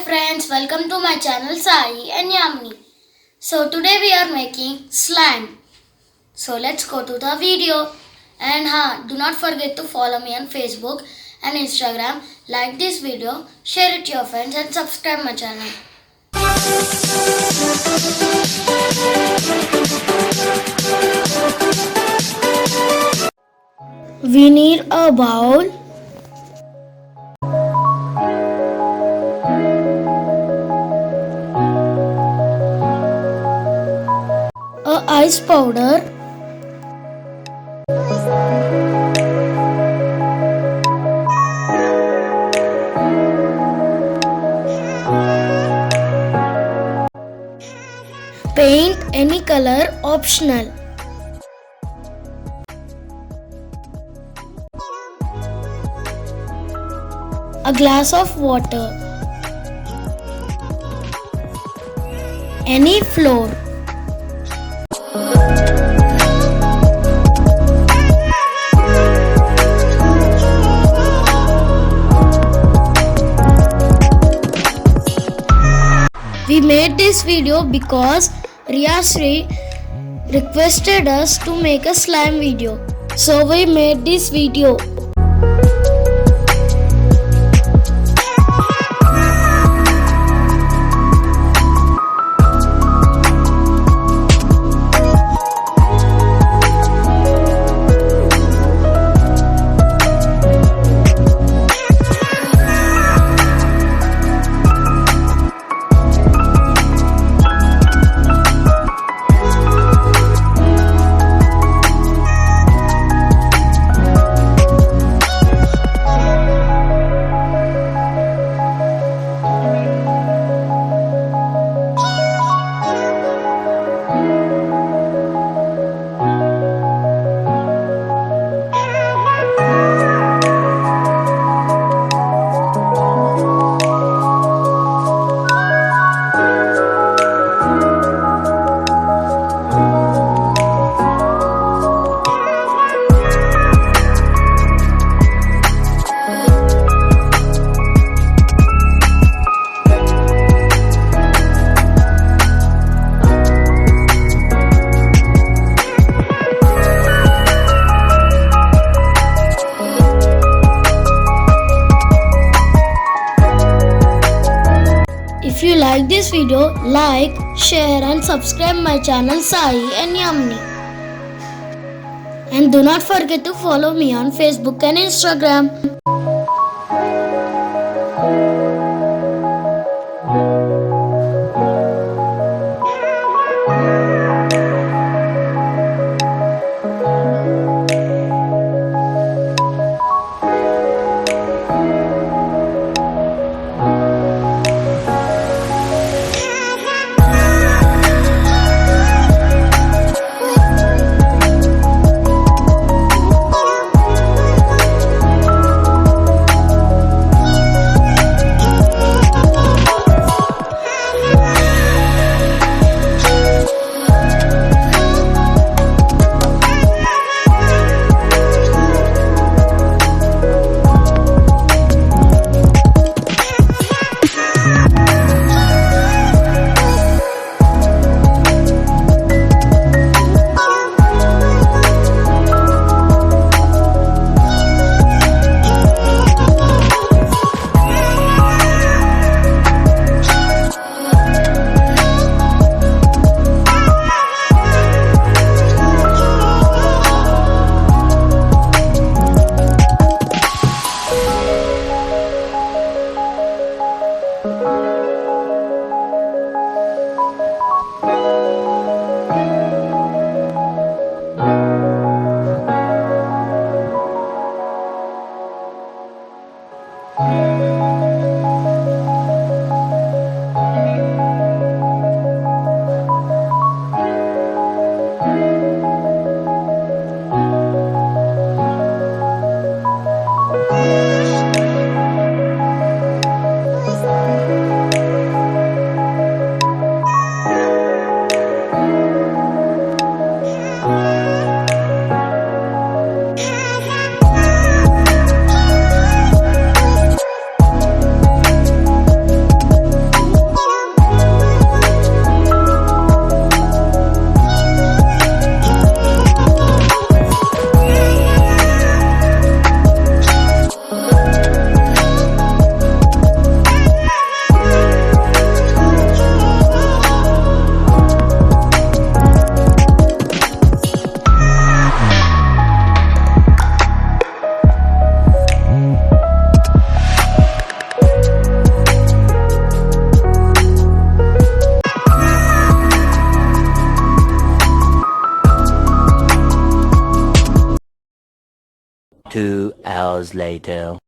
Hi friends, welcome to my channel Sai and Yamini. So today we are making slime. So let's go to the video. And do not forget to follow me on Facebook and Instagram. Like this video, share it to your friends and subscribe my channel. We need a bowl, a ice powder, paint any color optional, a glass of water, any flour, we made this video because Riyasri requested us to make a slime video. So we made this video. If you like this video, like, share and subscribe my channel Sai and Yamini. And do not forget to follow me on Facebook and Instagram. hours later.